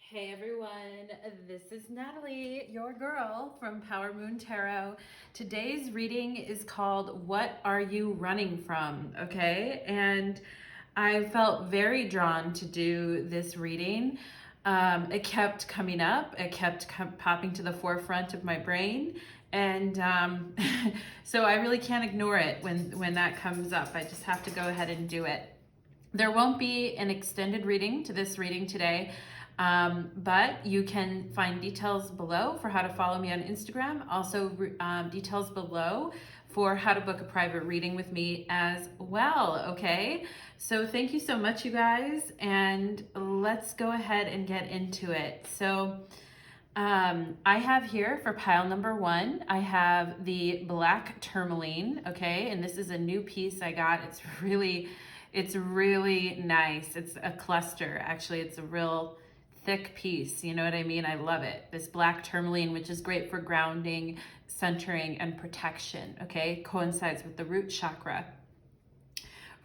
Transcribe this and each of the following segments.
Hey everyone, this is Natalie, your girl from Power Moon Tarot. Today's reading is called What Are You Running From? Okay, and I felt very drawn to do this reading. It kept coming up, it kept popping to the forefront of my brain, and so I really can't ignore it when that comes up. I just have to go ahead and do it. There won't be an extended reading to this reading today, but you can find details below for how to follow me on Instagram. Also, details below for how to book a private reading with me as well, okay? So thank you so much, you guys, and let's go ahead and get into it. So I have here for pile number 1, I have the black tourmaline, okay? And this is a new piece I got. It's really nice. It's a cluster. Actually, it's a real thick piece. You know what I mean? I love it. This black tourmaline, which is great for grounding, centering, and protection, okay? Coincides with the root chakra.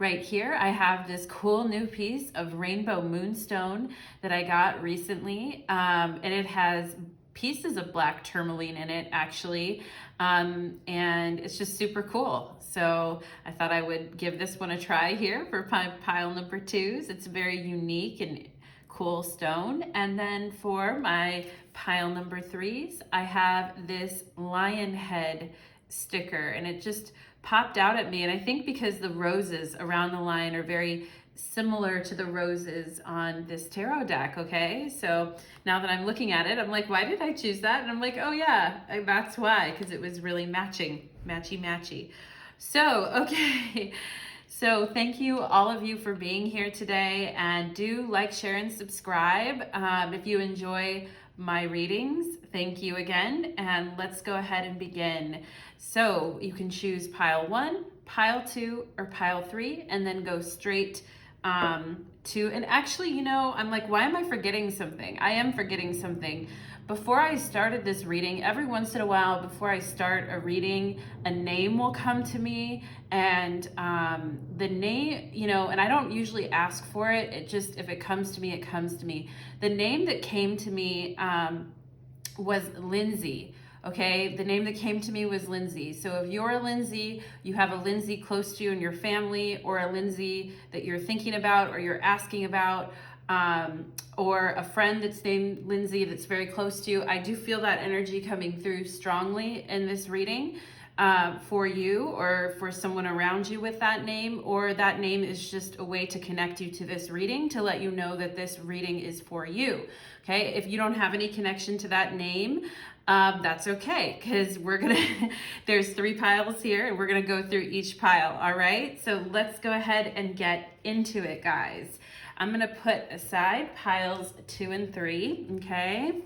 Right here, I have this cool new piece of rainbow moonstone that I got recently, and it has pieces of black tourmaline in it, actually, and it's just super cool. So I thought I would give this one a try here for pile number 2. It's a very unique and cool stone. And then for my pile number 3s, I have this lion head sticker, and it just popped out at me. And I think because the roses around the lion are very similar to the roses on this tarot deck, okay? So now that I'm looking at it, I'm like, why did I choose that? And I'm like, oh yeah, that's why, because it was really matchy. So, okay. So thank you, all of you, for being here today, and do like, share, and subscribe if you enjoy my readings. Thank you again, and let's go ahead and begin. So you can choose pile 1, pile 2, or pile 3, and then go straight to, and actually, you know, I'm like, why am I forgetting something? I am forgetting something. Before I started this reading, every once in a while, before I start a reading, a name will come to me, and the name, you know, and I don't usually ask for it. It just, if it comes to me, it comes to me. The name that came to me was Lindsay. Okay, the name that came to me was Lindsay. So if you're a Lindsay, you have a Lindsay close to you in your family, or a Lindsay that you're thinking about or you're asking about, or a friend that's named Lindsay that's very close to you, I do feel that energy coming through strongly in this reading for you or for someone around you with that name, or that name is just a way to connect you to this reading, to let you know that this reading is for you. Okay, if you don't have any connection to that name, that's okay, because we're gonna there's 3 piles here, and we're gonna go through each pile. All right, so let's go ahead and get into it, guys. I'm gonna put aside piles 2 and 3. Okay,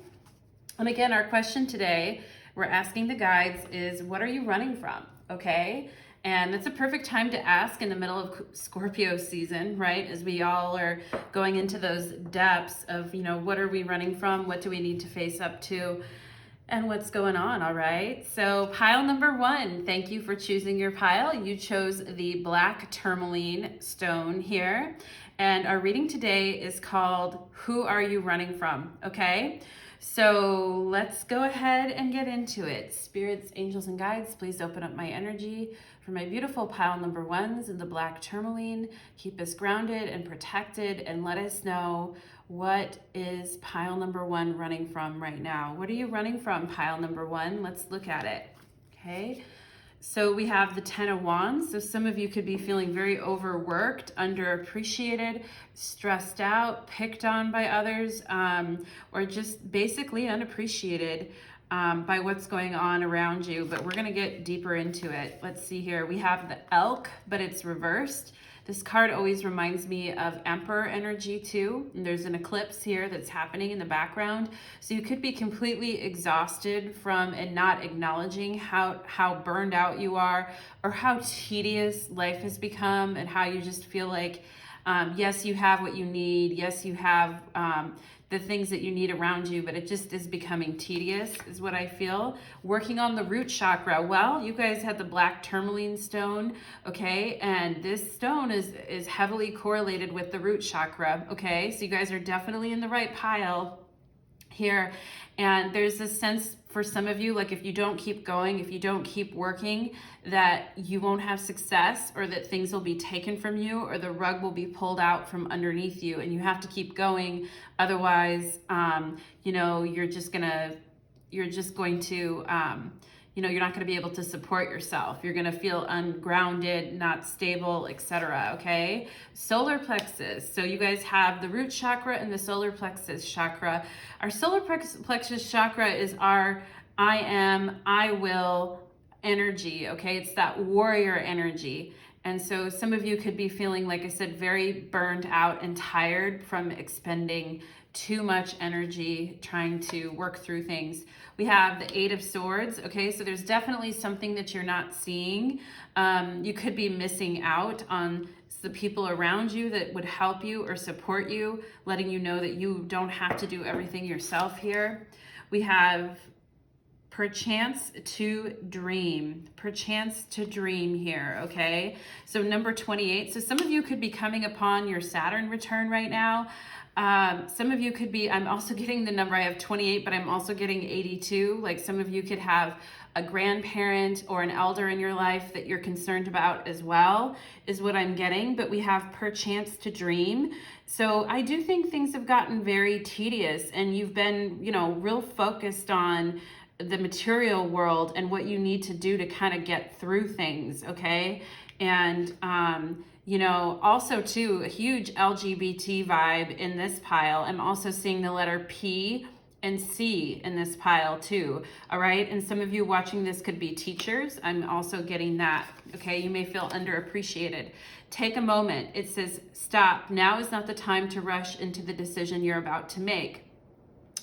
and again, our question today, we're asking the guides, is what are you running from? Okay, and it's a perfect time to ask in the middle of Scorpio season, right? As we all are going into those depths of, you know, what are we running from? What do we need to face up to? And what's going on, all right? So pile number 1, thank you for choosing your pile. You chose the black tourmaline stone here. And our reading today is called Who Are You Running From? Okay, so let's go ahead and get into it. Spirits, angels, and guides, please open up my energy for my beautiful pile number 1s in the black tourmaline. Keep us grounded and protected, and let us know, what is pile number 1 running from right now? What are you running from, pile number 1? Let's look at it. Okay, so we have the 10 of Wands. So some of you could be feeling very overworked, underappreciated, stressed out, picked on by others, or just basically unappreciated by what's going on around you. But we're going to get deeper into it. Let's see here. We have the elk, but it's reversed. This card always reminds me of Emperor energy too. And there's an eclipse here that's happening in the background. So you could be completely exhausted from and not acknowledging how burned out you are, or how tedious life has become, and how you just feel like, yes, you have what you need. Yes, you have the things that you need around you, but it just is becoming tedious, is what I feel. Working on the root chakra. Well, you guys had the black tourmaline stone, okay? And this stone is heavily correlated with the root chakra, okay? So you guys are definitely in the right pile. here. And there's this sense for some of you, like if you don't keep going, if you don't keep working, that you won't have success, or that things will be taken from you, or the rug will be pulled out from underneath you, and you have to keep going. Otherwise, you know, you're just going to, you know, you're not going to be able to support yourself. You're going to feel ungrounded, not stable, etc. Okay? Solar plexus. So you guys have the root chakra and the solar plexus chakra. Our solar plexus chakra is our I am, I will energy. Okay? It's that warrior energy. And so some of you could be feeling, like I said, very burned out and tired from expending too much energy trying to work through things. We have the Eight of Swords. Okay, so there's definitely something that you're not seeing. You could be missing out on the people around you that would help you or support you, letting you know that you don't have to do everything yourself here. We have perchance to dream here. Okay, so number 28. So some of you could be coming upon your Saturn return right now. Some of you could be, I'm also getting the number, I have 28, but I'm also getting 82. Like some of you could have a grandparent or an elder in your life that you're concerned about as well, is what I'm getting. But we have perchance to dream. So I do think things have gotten very tedious, and you've been, you know, real focused on the material world and what you need to do to kind of get through things. Okay. And, you know, also too, a huge LGBT vibe in this pile. I'm also seeing the letter P and C in this pile too. All right. And some of you watching this could be teachers. I'm also getting that. Okay. You may feel underappreciated. Take a moment. It says, stop. Now is not the time to rush into the decision you're about to make.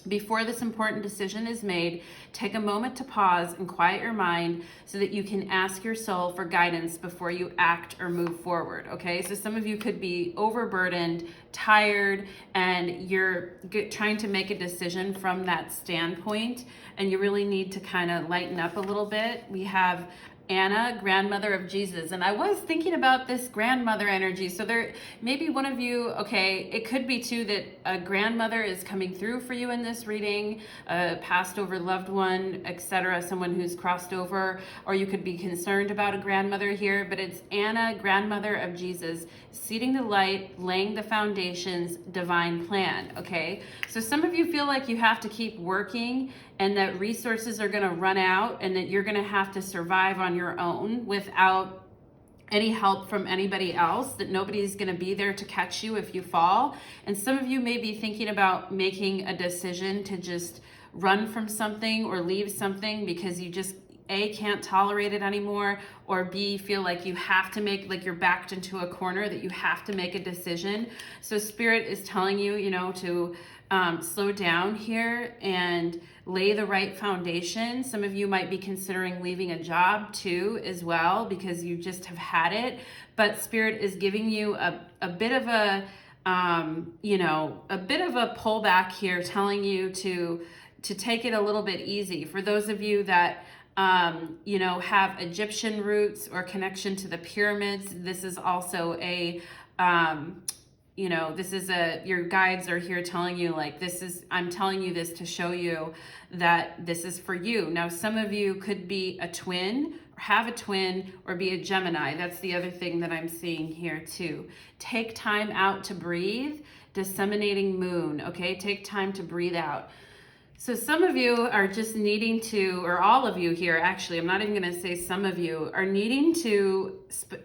Before this important decision is made, take a moment to pause and quiet your mind so that you can ask your soul for guidance before you act or move forward. Okay, so some of you could be overburdened, tired, and you're trying to make a decision from that standpoint, and you really need to kind of lighten up a little bit. We have Anna, grandmother of Jesus. And I was thinking about this grandmother energy. So there, maybe one of you, okay, it could be too that a grandmother is coming through for you in this reading, a passed over loved one, etc., someone who's crossed over, or you could be concerned about a grandmother here, but it's Anna, grandmother of Jesus, seeding the light, laying the foundations, divine plan. Okay, so some of you feel like you have to keep working and that resources are going to run out and that you're going to have to survive on your own without any help from anybody else, that nobody's going to be there to catch you if you fall. And some of you may be thinking about making a decision to just run from something or leave something because you just A, can't tolerate it anymore, or B, feel like you have to make, like you're backed into a corner, that you have to make a decision. So Spirit is telling you, you know, to slow down here and lay the right foundation. Some of you might be considering leaving a job too as well because you just have had it. But Spirit is giving you a bit of a, you know, a bit of a pullback here, telling you to take it a little bit easy. For those of you that you know, have Egyptian roots or connection to the pyramids, this is also a you know, this is your guides are here telling you, like, I'm telling you this to show you that this is for you. Now, some of you could be a twin, or have a twin, or be a Gemini. That's the other thing that I'm seeing here too. Take time out to breathe. Disseminating moon, okay? Take time to breathe out. So some of you are just needing to, or all of you here, actually, I'm not even going to say some of you, are needing to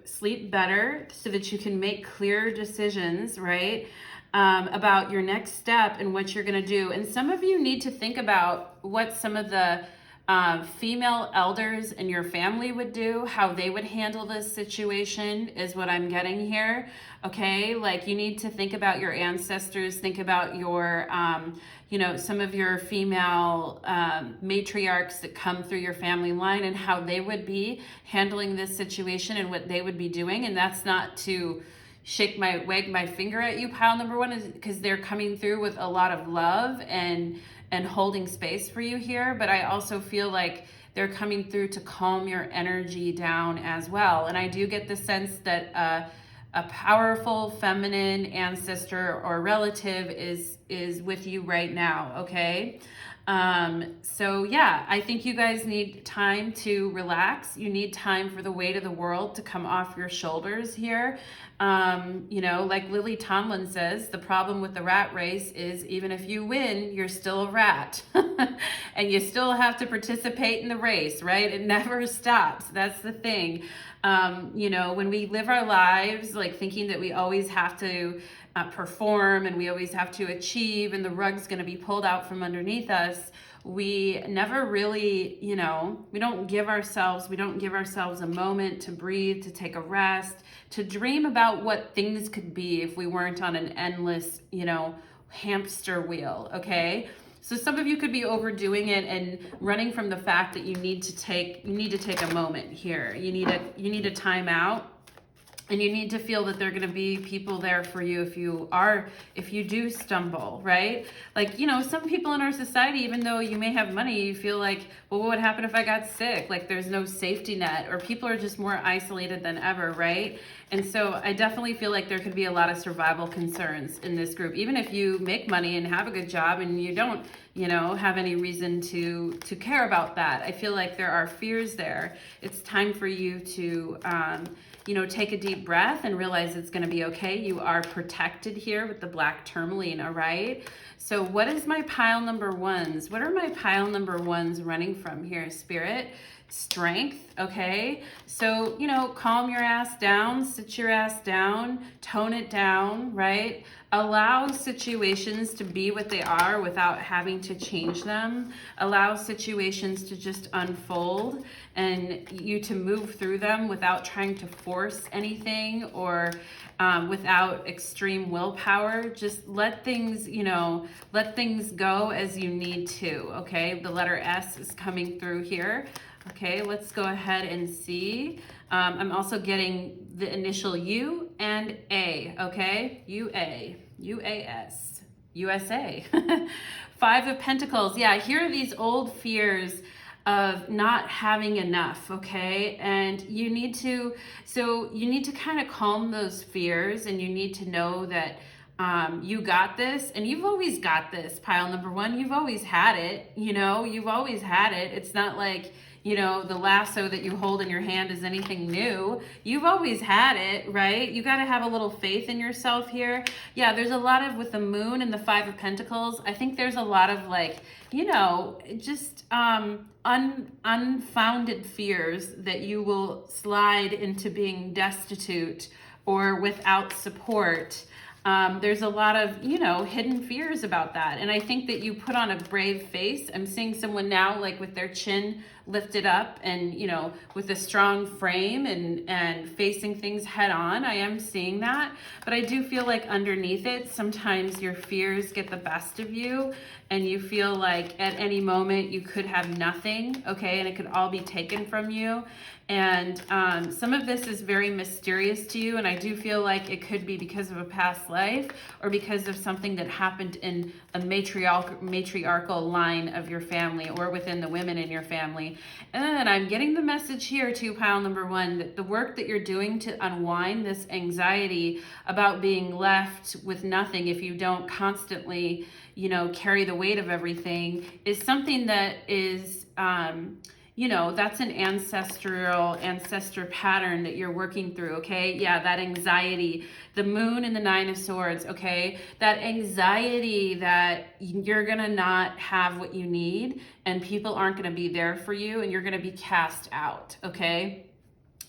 sleep better so that you can make clear decisions, right, about your next step and what you're going to do. And some of you need to think about what some of the female elders in your family would do, how they would handle this situation is what I'm getting here. Okay, like you need to think about your ancestors, think about your, you know, some of your female matriarchs that come through your family line and how they would be handling this situation and what they would be doing. And that's not to wag my finger at you, pile number one, is because they're coming through with a lot of love and holding space for you here. But I also feel like they're coming through to calm your energy down as well. And I do get the sense that a powerful feminine ancestor or relative is is with you right now, okay? So yeah, I think you guys need time to relax. You need time for the weight of the world to come off your shoulders here. You know, like Lily Tomlin says, the problem with the rat race is even if you win, you're still a rat. And you still have to participate in the race, right? It never stops. That's the thing. You know, when we live our lives like thinking that we always have to perform and we always have to achieve and the rug's going to be pulled out from underneath us, we never really, you know, we don't give ourselves a moment to breathe, to take a rest, to dream about what things could be if we weren't on an endless, you know, hamster wheel, okay? So some of you could be overdoing it and running from the fact that you need to take a moment here. You need a time out. And you need to feel that there are going to be people there for you if you do stumble, right? Like, you know, some people in our society, even though you may have money, you feel like, well, what would happen if I got sick? Like there's no safety net, or people are just more isolated than ever, right? And so I definitely feel like there could be a lot of survival concerns in this group. Even if you make money and have a good job and you don't, you know, have any reason to care about that. I feel like there are fears there. It's time for you to, you know, take a deep breath and realize it's going to be okay. You are protected here with the black tourmaline, all right? So what is my pile number ones? What are my pile number ones running from here, Spirit? Strength, okay? So, you know, calm your ass down, sit your ass down, tone it down, right? Allow situations to be what they are without having to change them. Allow situations to just unfold and you to move through them without trying to force anything or without extreme willpower. Just let things, you know, let things go as you need to, okay? The letter S is coming through here. Okay, let's go ahead and see. I'm also getting the initial U and A, okay? UA, UAS, USA. Five of Pentacles. Yeah, here are these old fears of not having enough, okay? And you need to kind of calm those fears, and you need to know that you got this, and you've always got this, pile number one. You've always had it, you know, you've always had it. It's not like, you know, the lasso that you hold in your hand is anything new. You've always had it, right? You got to have a little faith in yourself here. Yeah, there's a lot of, with the moon and the Five of Pentacles, I think there's a lot of like, you know, just unfounded fears that you will slide into being destitute or without support. There's a lot of, you know, hidden fears about that. And I think that you put on a brave face. I'm seeing someone now like with their chin lifted up and, you know, with a strong frame and facing things head on. I am seeing that. But I do feel like underneath it, sometimes your fears get the best of you and you feel like at any moment you could have nothing, okay? And it could all be taken from you. And some of this is very mysterious to you, and I do feel like it could be because of a past life or because of something that happened in a matriarchal line of your family or within the women in your family. And I'm getting the message here too, pile number one, that the work that you're doing to unwind this anxiety about being left with nothing if you don't constantly, you know, carry the weight of everything is something that is... you know, that's an ancestor pattern that you're working through, okay? Yeah, that anxiety, the moon and the Nine of Swords, okay? That anxiety that you're gonna not have what you need and people aren't gonna be there for you and you're gonna be cast out, okay?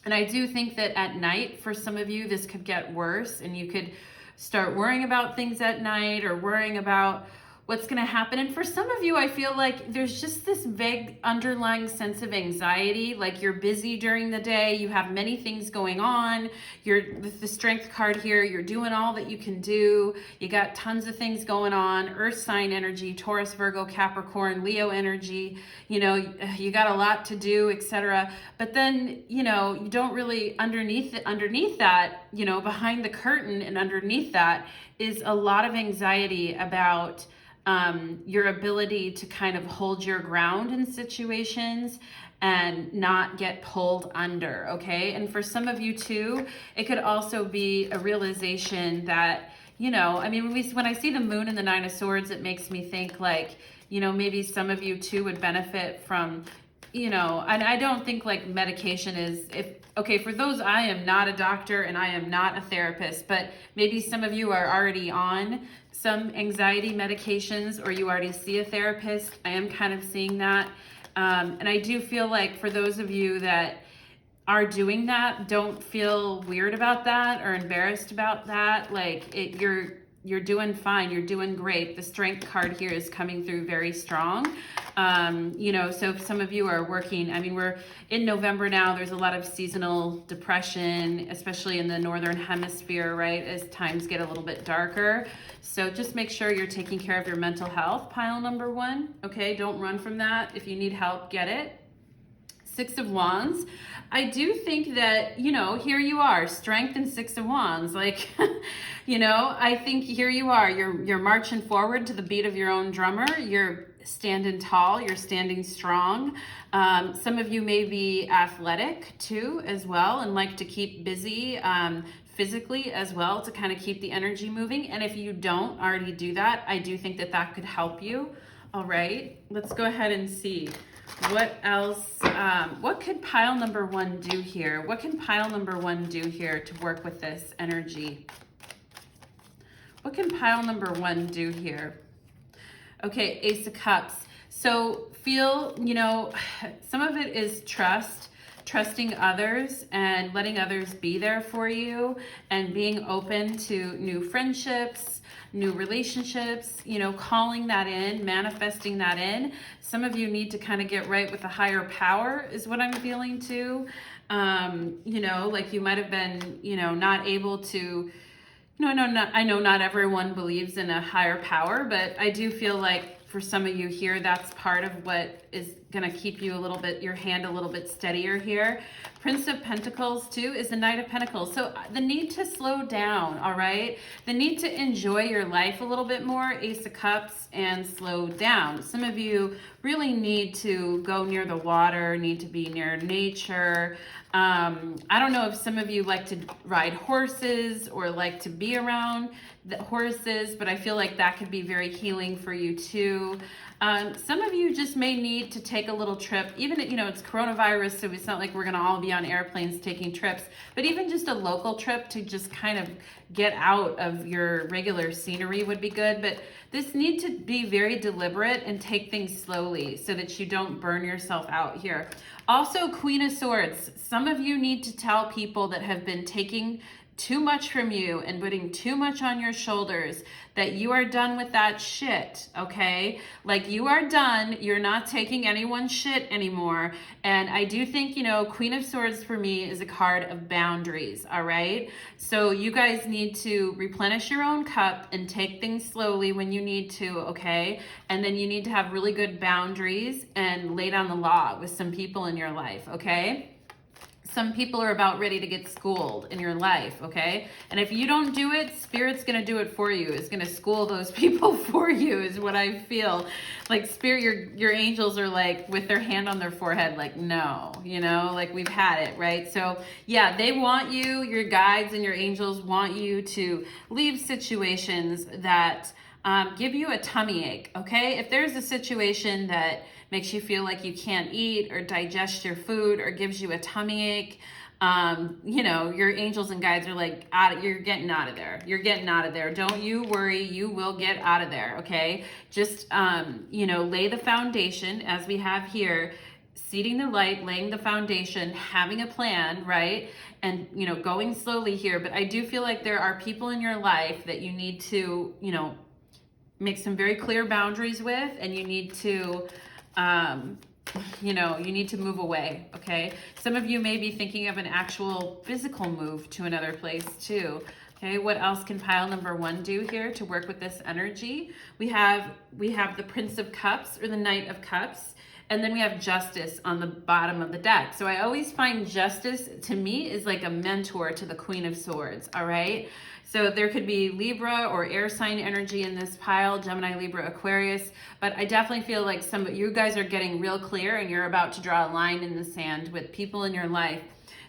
And I do think that at night, for some of you, this could get worse and you could start worrying about things at night or worrying about what's going to happen. And for some of you, I feel like there's just this vague underlying sense of anxiety, like you're busy during the day, you have many things going on, you're with the Strength card here, you're doing all that you can do, you got tons of things going on, Earth sign energy, Taurus, Virgo, Capricorn, Leo energy, you know, you got a lot to do, etc. But then, you know, you don't really, underneath that, you know, behind the curtain and underneath that is a lot of anxiety about your ability to kind of hold your ground in situations and not get pulled under, okay? And for some of you too, it could also be a realization that, you know, I mean, when I see the moon and the Nine of Swords, it makes me think like, you know, maybe some of you too would benefit from, you know, and I don't think like medication is, okay, for those, I am not a doctor and I am not a therapist, but maybe some of you are already on some anxiety medications or you already see a therapist. I am kind of seeing that. And I do feel like for those of you that are doing that, don't feel weird about that or embarrassed about that. Like you're doing fine. You're doing great. The strength card here is coming through very strong. You know, so if some of you are working, I mean, we're in November now, there's a lot of seasonal depression, especially in the Northern Hemisphere, right? As times get a little bit darker. So just make sure you're taking care of your mental health, pile number 1. Okay, don't run from that. If you need help, get it. 6 of Wands. I do think that, you know, here you are, strength and 6 of Wands. Like, you know, I think here you are, you're marching forward to the beat of your own drummer. You're standing tall, you're standing strong. Some of you may be athletic too, as well, and like to keep busy physically as well to kind of keep the energy moving. And if you don't already do that, I do think that that could help you. All right, let's go ahead and see. What else, what could pile number 1 do here? What can pile number 1 do here to work with this energy? What can pile number 1 do here? Okay, Ace of Cups. So feel, you know, some of it is trusting others and letting others be there for you and being open to new friendships, new relationships, you know, calling that in, manifesting that in. Some of you need to kind of get right with the higher power is what I'm feeling too. You know, like you might have been, you know, not able to, I know not everyone believes in a higher power, but I do feel like for some of you here, that's part of what is going to keep you a little bit, your hand a little bit steadier here. Prince of Pentacles too is the Knight of Pentacles. So the need to slow down, all right? The need to enjoy your life a little bit more, Ace of Cups, and slow down. Some of you really need to go near the water, need to be near nature. I don't know if some of you like to ride horses or like to be around the horses, but I feel like that could be very healing for you too. Some of you just may need to take a little trip, even, you know, it's coronavirus, so it's not like we're going to all be on airplanes taking trips, but even just a local trip to just kind of get out of your regular scenery would be good. But this need to be very deliberate and take things slowly so that you don't burn yourself out here. Also, Queen of Swords. Some of you need to tell people that have been taking too much from you and putting too much on your shoulders that you are done with that shit, okay? Like you are done. You're not taking anyone's shit anymore. And I do think, you know, Queen of Swords for me is a card of boundaries, all right? So you guys need to replenish your own cup and take things slowly when you need to, okay? And then you need to have really good boundaries and lay down the law with some people in your life, okay? Some people are about ready to get schooled in your life, okay? And if you don't do it, Spirit's gonna do it for you. It's gonna school those people for you is what I feel. Like Spirit, your angels are like with their hand on their forehead, like, no, you know, like we've had it, right? So yeah, they want you, your guides and your angels want you to leave situations that give you a tummy ache, okay? If there's a situation that makes you feel like you can't eat or digest your food or gives you a tummy ache, you know, your angels and guides are like, you're getting out of there. You're getting out of there. Don't you worry. You will get out of there, okay? Just, you know, lay the foundation as we have here, seeding the light, laying the foundation, having a plan, right? And, you know, going slowly here. But I do feel like there are people in your life that you need to, you know, make some very clear boundaries with, and you need to, you know, you need to move away, okay? Some of you may be thinking of an actual physical move to another place too. Okay, what else can pile number 1 do here to work with this energy? We have the Prince of Cups or the Knight of Cups, and then we have Justice on the bottom of the deck. So I always find Justice, to me, is like a mentor to the Queen of Swords, all right? So there could be Libra or air sign energy in this pile, Gemini, Libra, Aquarius, but I definitely feel like some of you guys are getting real clear and you're about to draw a line in the sand with people in your life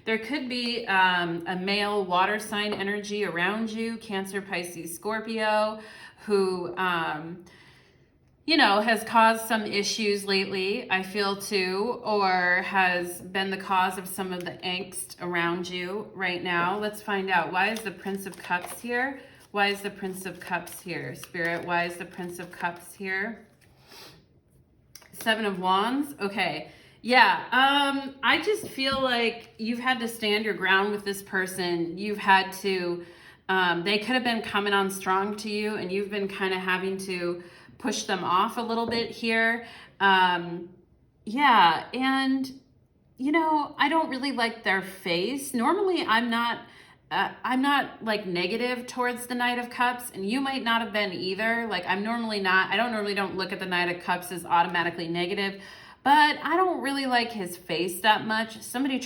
There could be a male water sign energy around you, Cancer, Pisces, Scorpio, who, you know, has caused some issues lately, I feel too, or has been the cause of some of the angst around you right now. Let's find out. Why is the Prince of Cups here? Why is the Prince of Cups here? Spirit, why is the Prince of Cups here? Seven of Wands. Okay. Yeah. I just feel like you've had to stand your ground with this person. You've had to, they could have been coming on strong to you, and you've been kind of having to push them off a little bit here. Yeah. And, you know, I don't really like their face. Normally I'm not like negative towards the Knight of Cups, and you might not have been either. Like I don't look at the Knight of Cups as automatically negative, but I don't really like his face that much. Somebody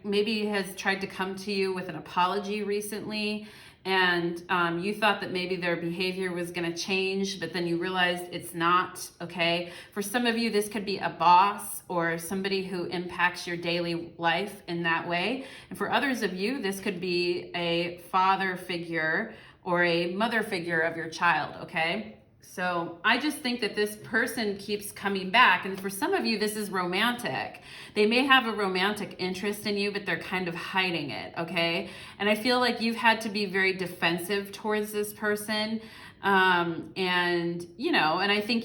maybe has tried to come to you with an apology recently, and you thought that maybe their behavior was going to change, but then you realized it's not, okay? For some of you, this could be a boss or somebody who impacts your daily life in that way. And for others of you, this could be a father figure or a mother figure of your child, okay? So I just think that this person keeps coming back. And for some of you, this is romantic. They may have a romantic interest in you, but they're kind of hiding it, okay? And I feel like you've had to be very defensive towards this person. And, you know, and I think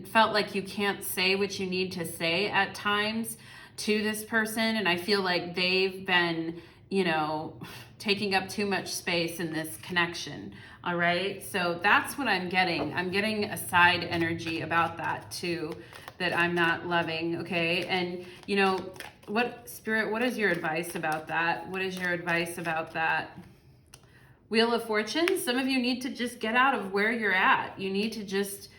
felt like you can't say what you need to say at times to this person. And I feel like they've been, you know, taking up too much space in this connection. All right. So that's what I'm getting. I'm getting a side energy about that too, that I'm not loving. Okay. And you know, Spirit, what is your advice about that? What is your advice about that? Wheel of Fortune. Some of you need to just get out of where you're at. You need to just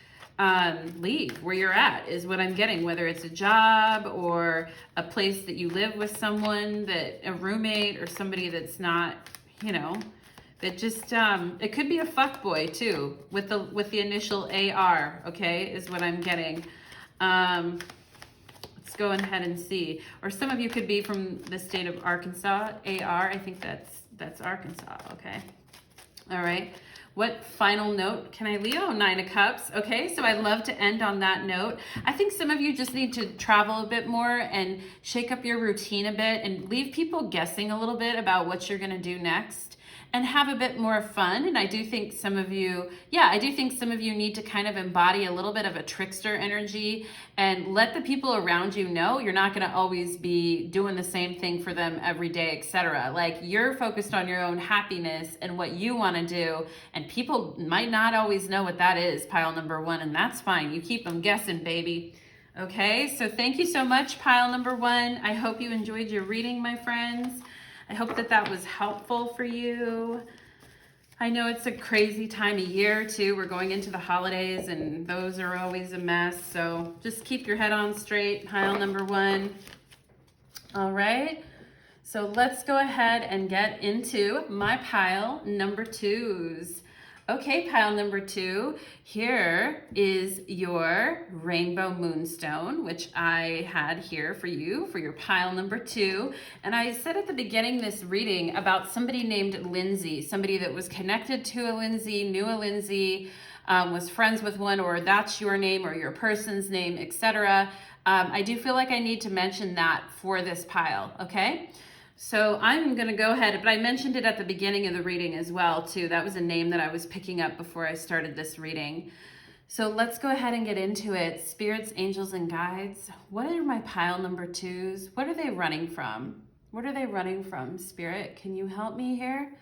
leave where you're at is what I'm getting, whether it's a job or a place that you live with someone, that a roommate or somebody that's not, you know, that just, it could be a fuckboy too, with the initial AR, okay, is what I'm getting. Let's go ahead and see. Or some of you could be from the state of Arkansas, AR, I think that's Arkansas, okay. All right. What final note can I leave? Oh, Nine of Cups. Okay, so I'd love to end on that note. I think some of you just need to travel a bit more and shake up your routine a bit and leave people guessing a little bit about what you're going to do next and have a bit more fun. And I do think some of you need to kind of embody a little bit of a trickster energy and let the people around you know you're not going to always be doing the same thing for them every day, etc. Like you're focused on your own happiness and what you want to do, and people might not always know what that is, pile number one, and that's fine. You keep them guessing, baby. Okay, so thank you so much, pile number one. I hope you enjoyed your reading, my friends. I hope that was helpful for you. I know it's a crazy time of year too. We're going into the holidays and those are always a mess. So just keep your head on straight, pile number one. All right. So let's go ahead and get into my pile number twos. Okay, pile number two, here is your Rainbow Moonstone, which I had here for you for your pile number two. And I said at the beginning this reading about somebody named Lindsay, somebody that was connected to a Lindsay, knew a Lindsay, was friends with one, or that's your name or your person's name, etc. I do feel like I need to mention that for this pile, okay? So I'm going to go ahead, but I mentioned it at the beginning of the reading as well, too. That was a name that I was picking up before I started this reading. So let's go ahead and get into it. Spirits, angels, and guides. What are my pile number twos? What are they running from? What are they running from, Spirit? Can you help me here?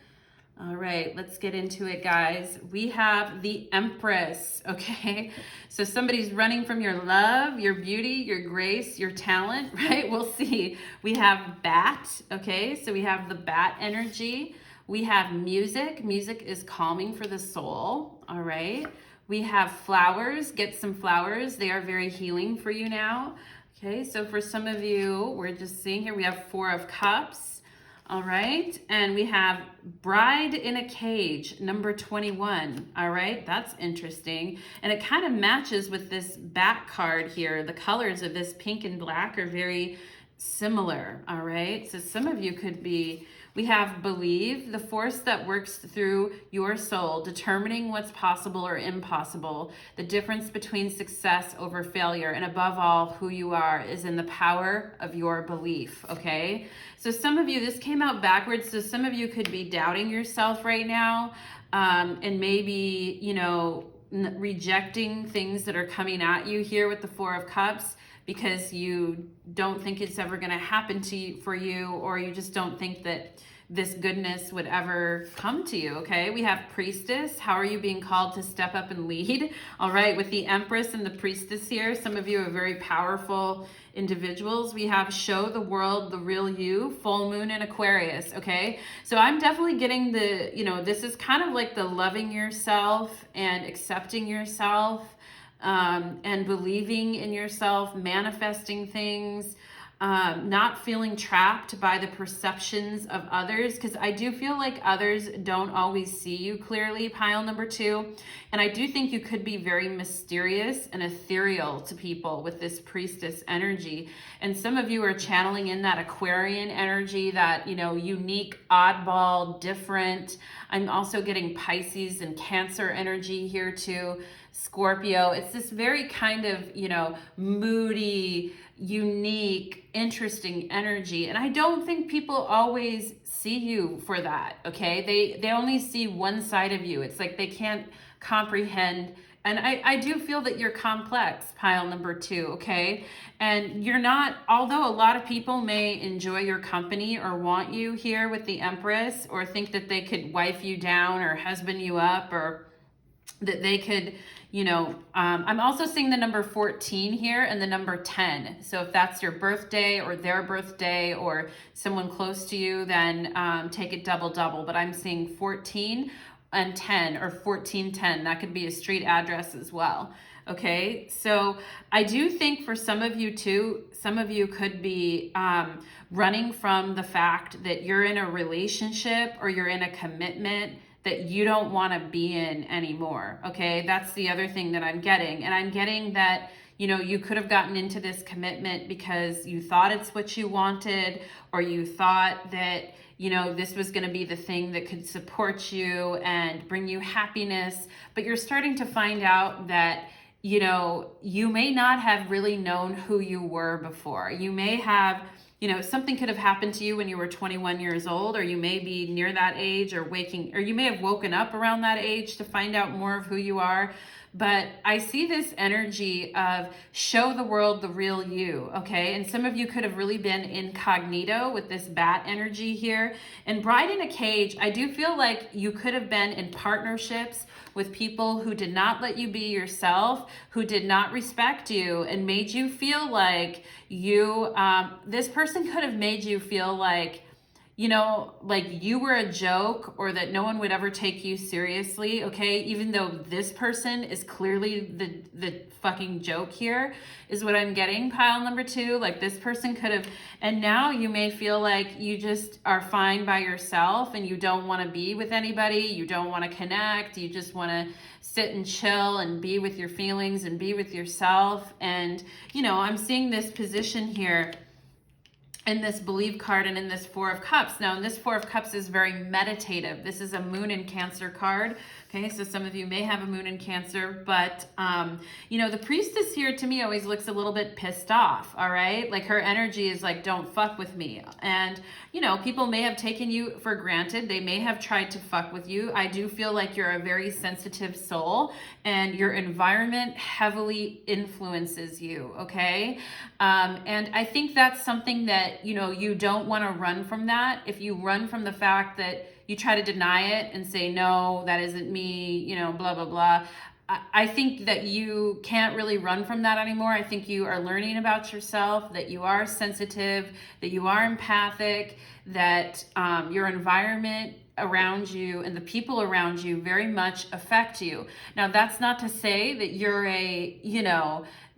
All right, let's get into it, guys. We have the Empress, okay? So somebody's running from your love, your beauty, your grace, your talent, right? We'll see. We have Bat, okay? So we have the Bat energy. We have music. Music is calming for the soul, all right? We have flowers. Get some flowers. They are very healing for you now, okay? So for some of you, we're just seeing here, we have Four of Cups. All right, and we have Bride in a Cage, number 21. All right, that's interesting. And it kind of matches with this Bat card here. The colors of this pink and black are very similar, all right? So some of you could be, we have believe, the force that works through your soul, determining what's possible or impossible, the difference between success over failure, and above all, who you are is in the power of your belief, okay? So some of you, this came out backwards, so some of you could be doubting yourself right now, and maybe, you know, rejecting things that are coming at you here with the Four of Cups, because you don't think it's ever going to happen to you, for you, or you just don't think that this goodness would ever come to you, okay? We have Priestess. How are you being called to step up and lead? All right, with the Empress and the Priestess here, some of you are very powerful individuals. We have Show the World the Real You, Full Moon in Aquarius, okay? So I'm definitely getting the, you know, this is kind of like the loving yourself and accepting yourself, and believing in yourself, manifesting things, not feeling trapped by the perceptions of others, because I do feel like others don't always see you clearly, pile number 2. And I do think you could be very mysterious and ethereal to people with this Priestess energy. And some of you are channeling in that Aquarian energy, that, you know, unique, oddball, different. I'm also getting Pisces and Cancer energy here too. Scorpio. It's this very kind of, you know, moody, unique, interesting energy. And I don't think people always see you for that, okay? They only see one side of you. It's like they can't comprehend. And I do feel that you're complex, pile number 2, okay? And you're not, although a lot of people may enjoy your company or want you here with the Empress, or think that they could wife you down or husband you up, or that they could, you know, I'm also seeing the number 14 here and the number 10. So if that's your birthday or their birthday or someone close to you, then take it double. But I'm seeing 14 and 10, or 1410. That could be a street address as well. Okay, so I do think for some of you too, some of you could be running from the fact that you're in a relationship or you're in a commitment that you don't want to be in anymore, okay? That's the other thing that I'm getting. And I'm getting that, you know, you could have gotten into this commitment because you thought it's what you wanted, or you thought that, you know, this was going to be the thing that could support you and bring you happiness. But you're starting to find out that, you know, you may not have really known who you were before. You may have, you know, something could have happened to you when you were 21 years old, or you may be near that age, or you may have woken up around that age to find out more of who you are. But I see this energy of show the world the real you, okay? And some of you could have really been incognito with this bat energy here. And Bride in a Cage, I do feel like you could have been in partnerships with people who did not let you be yourself, who did not respect you, and made you feel like you, this person could have made you feel like, you know, like you were a joke, or that no one would ever take you seriously, okay? Even though this person is clearly the fucking joke here, is what I'm getting, pile number 2. Like this person could have, and now you may feel like you just are fine by yourself and you don't want to be with anybody, you don't want to connect, you just want to sit and chill and be with your feelings and be with yourself. And, you know, I'm seeing this position here in this Believe card and in this Four of Cups. Now, in this Four of Cups is very meditative. This is a Moon in Cancer card. Okay, so some of you may have a Moon in Cancer, but, you know, the Priestess here to me always looks a little bit pissed off, all right? Like her energy is like, don't fuck with me. And, you know, people may have taken you for granted. They may have tried to fuck with you. I do feel like you're a very sensitive soul and your environment heavily influences you, okay? And I think that's something that, you know, you don't want to run from that. If you run from the fact that you try to deny it and say, no, that isn't me, you know, blah, blah, blah. I think that you can't really run from that anymore. I think you are learning about yourself, that you are sensitive, that you are empathic, that your environment around you and the people around you very much affect you. Now, that's not to say that you're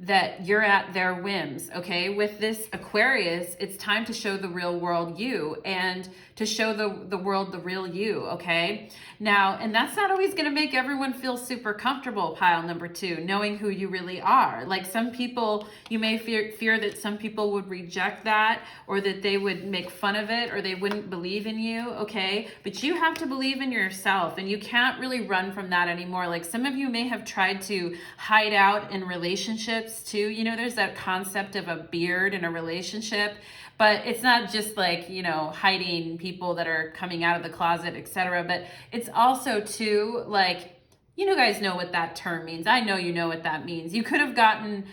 that you're at their whims, okay? With this Aquarius, it's time to show the real world you and to show the world the real you, okay? Now, and that's not always gonna make everyone feel super comfortable, pile number 2, knowing who you really are. Like some people, you may fear that some people would reject that, or that they would make fun of it, or they wouldn't believe in you, okay? But you have to believe in yourself, and you can't really run from that anymore. Like some of you may have tried to hide out in relationships too. You know, there's that concept of a beard in a relationship, but it's not just like, you know, hiding people that are coming out of the closet, etc. But it's also too, like, you guys know what that term means. I know you know what that means. You could have gotten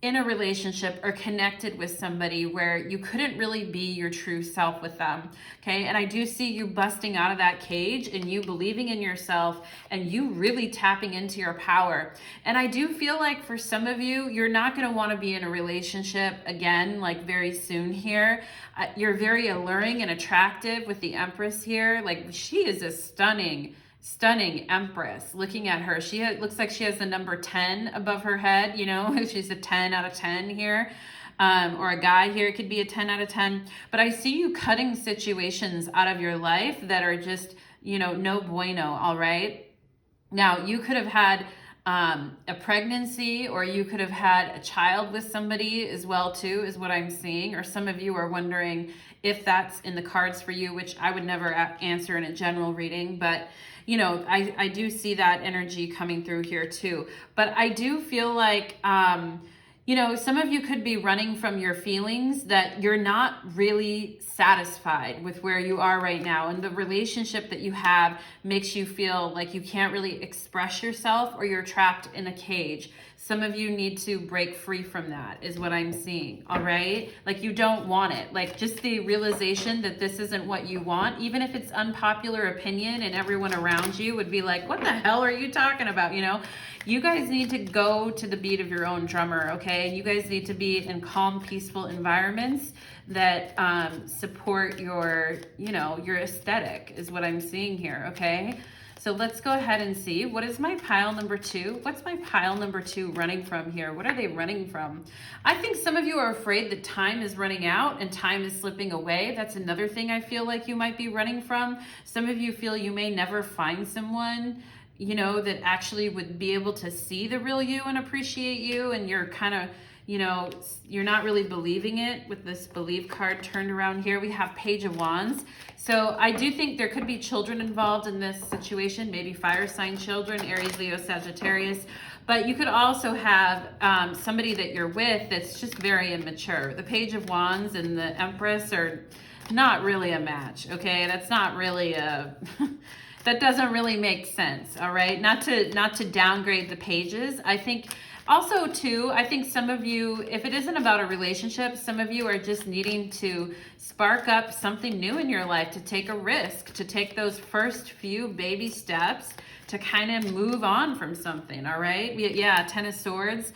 in a relationship or connected with somebody where you couldn't really be your true self with them, okay? And I do see you busting out of that cage and you believing in yourself and you really tapping into your power. And I do feel like for some of you, you're not going to want to be in a relationship again, like very soon here. You're very alluring and attractive with the Empress here. Like she is a stunning Empress. Looking at her, looks like she has the number 10 above her head, you know. She's a 10 out of 10 here, or a guy here could be a 10 out of 10. But I see you cutting situations out of your life that are just, you know, no bueno. All right, now you could have had a pregnancy, or you could have had a child with somebody as well too, is what I'm seeing. Or some of you are wondering if that's in the cards for you, which I would never answer in a general reading, but you know, I do see that energy coming through here too. But I do feel like, you know, some of you could be running from your feelings that you're not really satisfied with where you are right now. And the relationship that you have makes you feel like you can't really express yourself, or you're trapped in a cage. Some of you need to break free from that, is what I'm seeing, all right? Like you don't want it. Like just the realization that this isn't what you want, even if it's unpopular opinion and everyone around you would be like, what the hell are you talking about, you know? You guys need to go to the beat of your own drummer, okay? You guys need to be in calm, peaceful environments that support your, you know, your aesthetic, is what I'm seeing here, okay? So let's go ahead and see, what is my pile number 2? What's my pile number 2 running from here? What are they running from? I think some of you are afraid that time is running out and time is slipping away. That's another thing I feel like you might be running from. Some of you feel you may never find someone, you know, that actually would be able to see the real you and appreciate you, and you're kind of, you know, you're not really believing it. With this believe card turned around here, we have Page of Wands. So I do think there could be children involved in this situation, maybe fire sign children, Aries, Leo, Sagittarius. But you could also have somebody that you're with that's just very immature. The Page of Wands and the Empress are not really a match, okay? That's not really a... that doesn't really make sense, all right? Not to downgrade the pages. I think also too, I think some of you, if it isn't about a relationship, some of you are just needing to spark up something new in your life, to take a risk, to take those first few baby steps to kind of move on from something, all right? Yeah, 10 of Swords.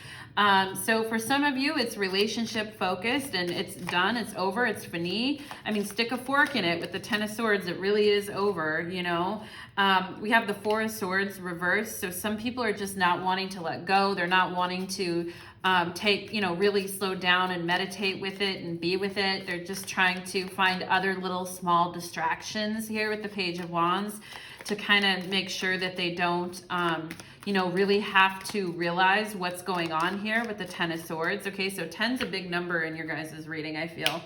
So for some of you, it's relationship focused and it's done, it's over, it's fini. I mean, stick a fork in it with the 10 of Swords. It really is over, you know. We have the 4 of Swords reversed. So some people are just not wanting to let go. They're not wanting to take, you know, really slow down and meditate with it and be with it. They're just trying to find other little small distractions here with the Page of Wands to kind of make sure that they don't, you know, really have to realize what's going on here with the 10 of Swords. Okay, so 10's a big number in your guys' reading, I feel.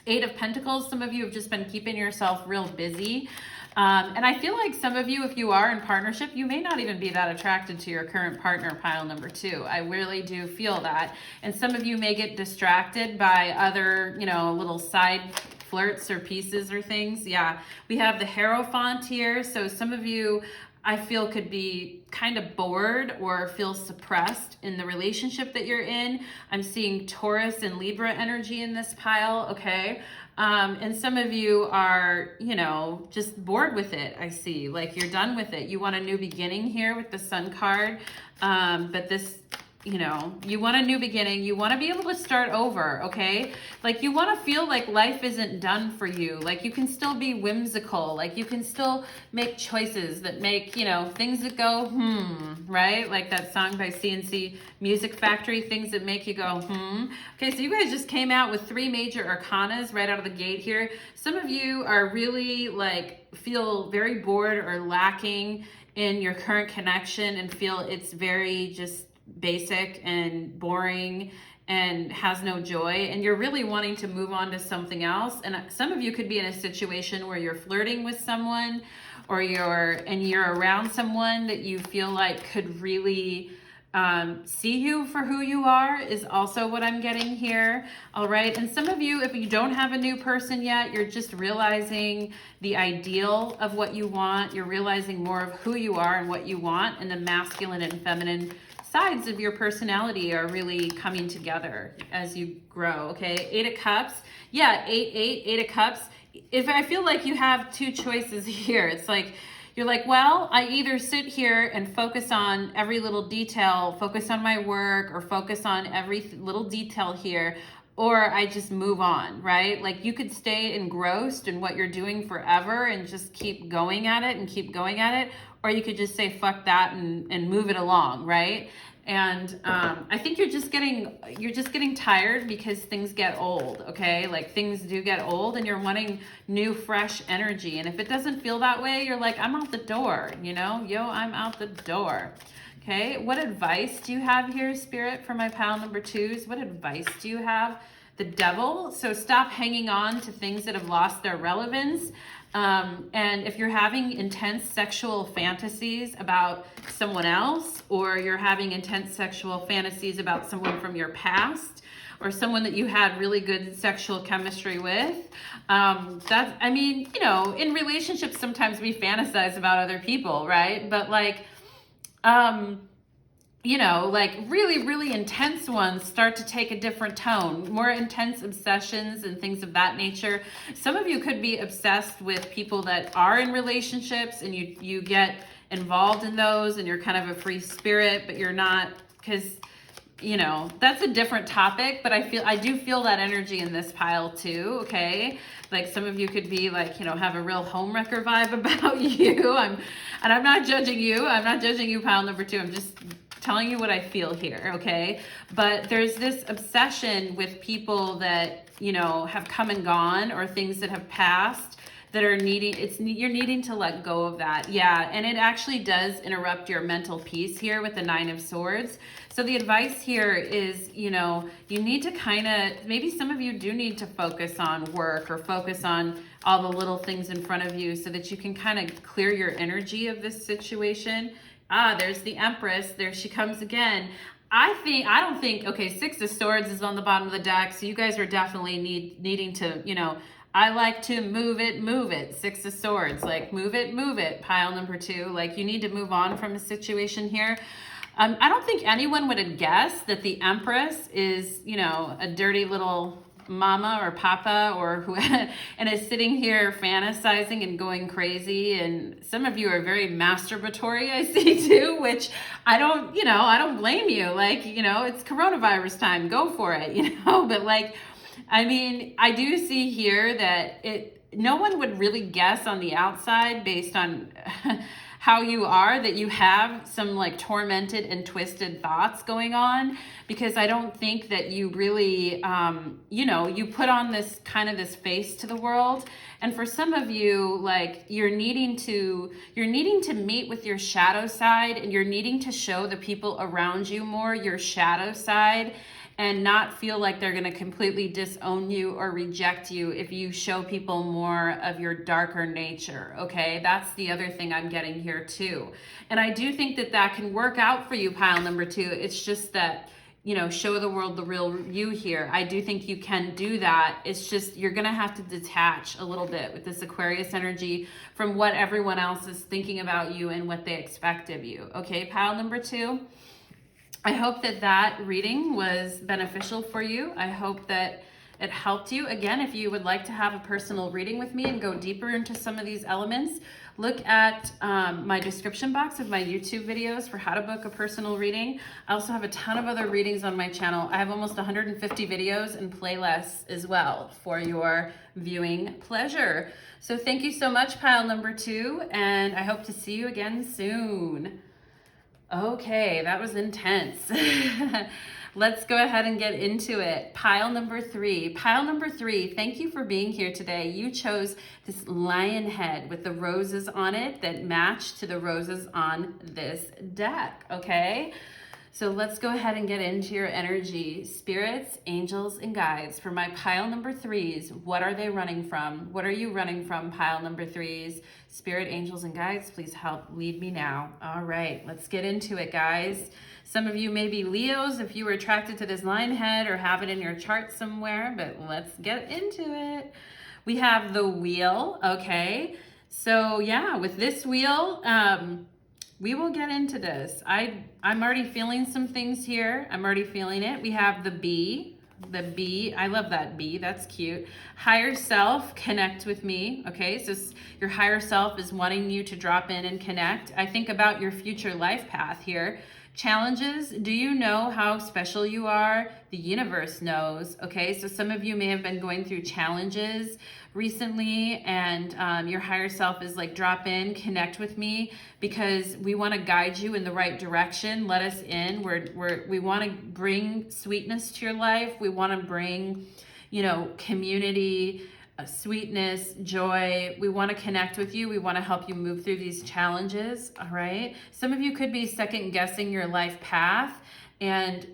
8 of Pentacles, some of you have just been keeping yourself real busy. And I feel like some of you, if you are in partnership, you may not even be that attracted to your current partner, pile number 2. I really do feel that. And some of you may get distracted by other, you know, little side flirts or pieces or things. Yeah, we have the Hierophant here. So some of you, I feel, could be kind of bored or feel suppressed in the relationship that you're in. I'm seeing Taurus and Libra energy in this pile, okay? And some of you are, you know, just bored with it, I see. Like you're done with it. You want a new beginning here with the Sun card. But this you know, you want a new beginning. You want to be able to start over, okay? Like you want to feel like life isn't done for you. Like you can still be whimsical. Like you can still make choices that make, you know, things that go, right? Like that song by CNC Music Factory, things that make you go, Okay, so you guys just came out with 3 major arcanas right out of the gate here. Some of you are really like, feel very bored or lacking in your current connection and feel it's very just basic and boring and has no joy, and you're really wanting to move on to something else. And some of you could be in a situation where you're flirting with someone, or you're around someone that you feel like could really see you for who you are, is also what I'm getting here. All right. And some of you, if you don't have a new person yet, you're just realizing the ideal of what you want. You're realizing more of who you are and what you want, and the masculine and feminine sides of your personality are really coming together as you grow. Okay. 8 of Cups. Yeah. 8 of Cups. If I feel like you have 2 choices here, it's like, you're like, well, I either sit here and focus on every little detail, focus on my work, or focus on every little detail here, or I just move on, right? Like you could stay engrossed in what you're doing forever and just keep going at it and keep going at it, or you could just say, fuck that, and move it along, right? And I think you're just getting tired because things get old, okay? Like things do get old, and you're wanting new, fresh energy. And if it doesn't feel that way, you're like, I'm out the door, you know? Yo, I'm out the door. Okay, what advice do you have here, Spirit, for my pile number 2s? What advice do you have? The Devil. So stop hanging on to things that have lost their relevance. And if you're having intense sexual fantasies about someone else, or you're having intense sexual fantasies about someone from your past, or someone that you had really good sexual chemistry with, that's, I mean, you know, in relationships, sometimes we fantasize about other people, right? But like, you know, like really, really intense ones start to take a different tone, more intense obsessions and things of that nature. Some of you could be obsessed with people that are in relationships, and you get involved in those, and you're kind of a free spirit, but you're not, because, you know, that's a different topic. But I do feel that energy in this pile too, okay? Like some of you could be like, you know, have a real homewrecker vibe about you. I'm not judging you. I'm not judging you, pile number 2. I'm just telling you what I feel here, okay? But there's this obsession with people that, you know, have come and gone, or things that have passed that are you're needing to let go of that. Yeah, and it actually does interrupt your mental peace here with the 9 of Swords. So the advice here is, you know, you need to kind of, maybe some of you do need to focus on work, or focus on all the little things in front of you, so that you can kind of clear your energy of this situation. There's the Empress. There she comes again. I don't think, okay, 6 of Swords is on the bottom of the deck, so you guys are definitely needing to, you know, I like to move it. 6 of Swords, like move it, pile number 2. Like you need to move on from a situation here. I don't think anyone would have guessed that the Empress is, you know, a dirty little mama or papa, or who and is sitting here fantasizing and going crazy. And some of you are very masturbatory, I see too, which I don't blame you. Like, you know, it's coronavirus time, go for it, you know. But like, I mean, I do see here that no one would really guess on the outside, based on how you are, that you have some like tormented and twisted thoughts going on, because I don't think that you really, you know, you put on this kind of this face to the world. And for some of you, like you're needing to meet with your shadow side, and you're needing to show the people around you more your shadow side, and not feel like they're going to completely disown you or reject you if you show people more of your darker nature, okay? That's the other thing I'm getting here too. And I do think that that can work out for you, pile number 2. It's just that, you know, show the world the real you here. I do think you can do that. It's just you're going to have to detach a little bit with this Aquarius energy from what everyone else is thinking about you and what they expect of you, okay, pile number 2? I hope that that reading was beneficial for you. I hope that it helped you. Again, if you would like to have a personal reading with me and go deeper into some of these elements, look at my description box of my YouTube videos for how to book a personal reading. I also have a ton of other readings on my channel. I have almost 150 videos and playlists as well for your viewing pleasure. So thank you so much, pile number 2, and I hope to see you again soon. Okay, that was intense. Let's go ahead and get into it. Pile number 3. Pile number 3, thank you for being here today. You chose this lion head with the roses on it that match to the roses on this deck, okay? So let's go ahead and get into your energy. Spirits, angels, and guides. For my pile number 3s, what are they running from? What are you running from, pile number 3s? Spirit, angels, and guides, please help lead me now. All right, let's get into it, guys. Some of you may be Leos if you were attracted to this lion head or have it in your chart somewhere, but let's get into it. We have the wheel, okay? So yeah, with this wheel, we will get into this. I'm already feeling some things here. I'm already feeling it. We have the bee. The bee, I love that bee, that's cute. Higher self, connect with me, okay? So your higher self is wanting you to drop in and connect. I think about your future life path here. Challenges, do you know how special you are? The universe knows, okay? So some of you may have been going through challenges recently, and your higher self is like, drop in, connect with me, because we want to guide you in the right direction. Let us in. We want to bring sweetness to your life. We want to bring, community, sweetness, joy. We want to connect with you. We want to help you move through these challenges. All right. Some of you could be second guessing your life path and,